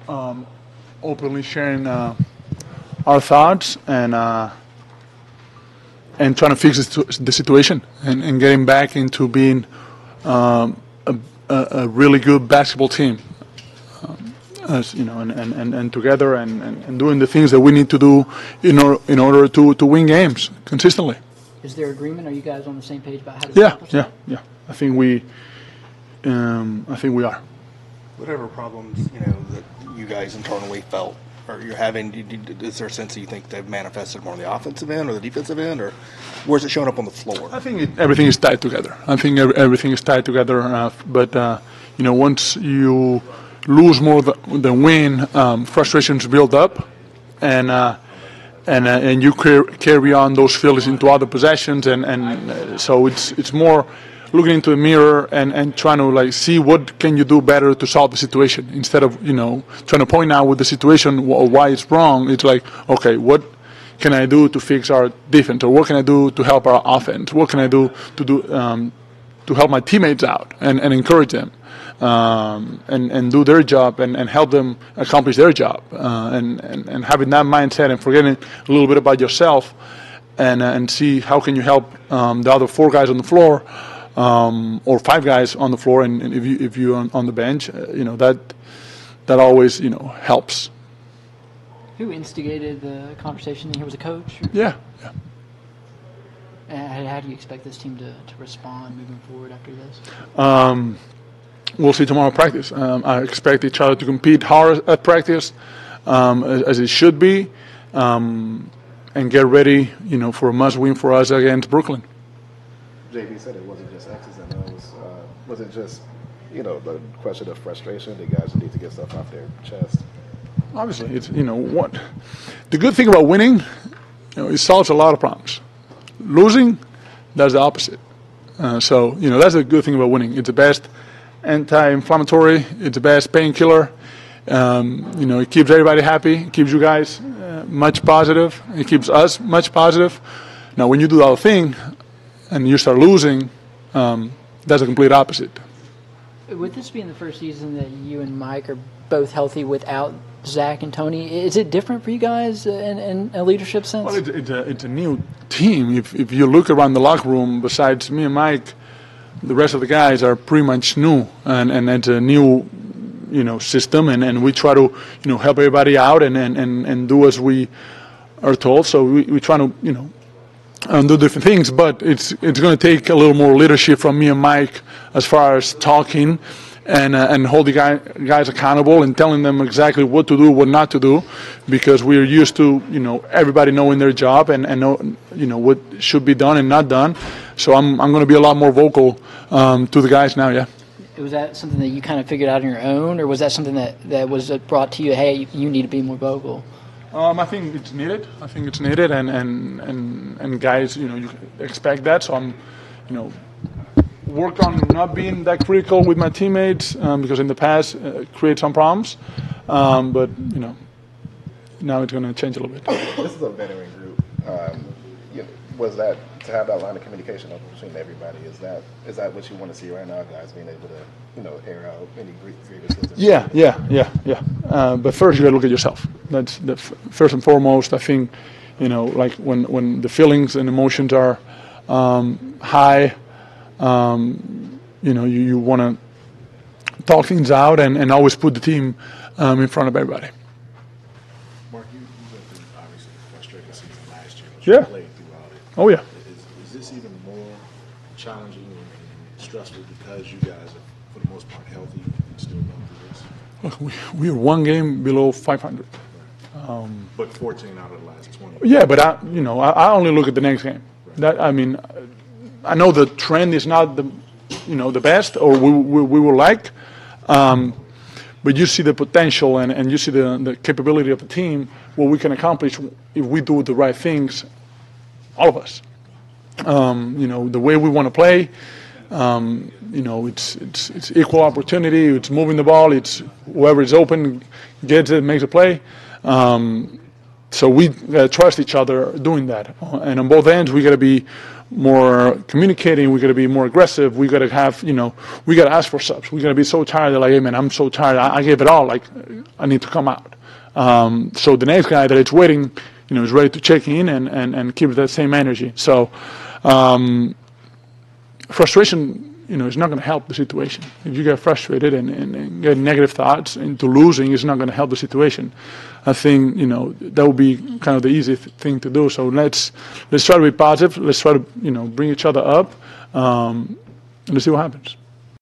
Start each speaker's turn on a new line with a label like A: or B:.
A: openly sharing our thoughts and trying to fix the situation and getting back into being a really good basketball team. As you know, and together and doing the things that we need to do in order to win games consistently.
B: Is there agreement? Are you guys on the same page about how to accomplish that?
A: Yeah. I think we are.
C: Whatever problems that you guys internally felt or you're having, is there a sense that you think they've manifested more on the offensive end or the defensive end, or where's it showing up on the floor?
A: I think everything is tied together. I think everything is tied together. But once you lose more than win, frustrations build up, and you carry on those feelings into other possessions, and so it's more looking into the mirror and trying to see what can you do better to solve the situation instead of trying to point out with the situation why it's wrong. It's like, okay, what can I do to fix our defense, or what can I do to help our offense? What can I do to help my teammates out and encourage them and do their job and help them accomplish their job and having that mindset and forgetting a little bit about yourself and see how can you help the other 4 guys on the floor or 5 guys on the floor, and if you're on the bench, that always helps.
B: Who instigated the conversation? Here was a coach?
A: Yeah.
B: And how do you expect this team to respond moving forward after this?
A: We'll see tomorrow at practice. I expect each other to compete hard at practice, as it should be, and get ready, for a must-win for us against Brooklyn.
D: JB said it wasn't just X's and O's. Was it just, the question of frustration? The guys need to get stuff off their chest.
A: Obviously, it's what the good thing about winning, it solves a lot of problems. Losing, that's the opposite. So that's the good thing about winning. It's the best anti-inflammatory. It's the best painkiller. It keeps everybody happy. It keeps you guys much positive. It keeps us much positive. Now, when you do the other thing and you start losing, that's the complete opposite.
B: With this being the first season that you and Mike are both healthy without Zach and Tony, is it different for you guys in a leadership sense?
A: Well, it's a new team. If you look around the locker room, besides me and Mike, the rest of the guys are pretty much new, and it's a new system, and we try to help everybody out and do as we are told. So we try to do different things, but it's going to take a little more leadership from me and Mike as far as talking and hold the guys accountable and telling them exactly what to do, what not to do, because we're used to everybody knowing their job and know what should be done and not done. So I'm going to be a lot more vocal to the guys now. Yeah.
B: Was that something that you kind of figured out on your own, or was that something that was brought to you? Hey, you need to be more vocal.
A: I think it's needed. And guys, you expect that. So I'm, work on not being that critical with my teammates because in the past create some problems. But now it's going to change a little bit.
D: This is a veteran group. Was that to have that line of communication between everybody? Is that what you want to see right now, guys being able to air out any grievances? Yeah. But first you got to look at yourself. That's the first and foremost. I think like when the feelings and emotions are high, you want to talk things out and always put the team in front of everybody.
E: Mark, you went through obviously a frustrating season last year. But you played throughout it.
A: Oh yeah.
E: Is this even more challenging and stressful because you guys are, for the most part, healthy and still going through this?
A: Look, we are 1 game below 500.
E: But 14 out of the last 20.
A: Yeah, but I only look at the next game. That I know the trend is not the best or we would like, but you see the potential and you see the capability of the team, what we can accomplish if we do the right things, all of us. The way we want to play, it's equal opportunity, it's moving the ball, it's whoever is open gets it, makes a play. So we trust each other doing that, and on both ends we got to be more communicating. We got to be more aggressive. We got to have, we got to ask for subs. We got to be so tired. They're like, hey man, I'm so tired. I gave it all. Like, I need to come out. So the next guy that is waiting, is ready to check in and keep that same energy. So frustration, is not going to help the situation. If you get frustrated and get negative thoughts into losing, it's not going to help the situation. I think, that would be kind of the easy thing to do. So let's try to be positive. Let's try to, bring each other up. And let's see what happens.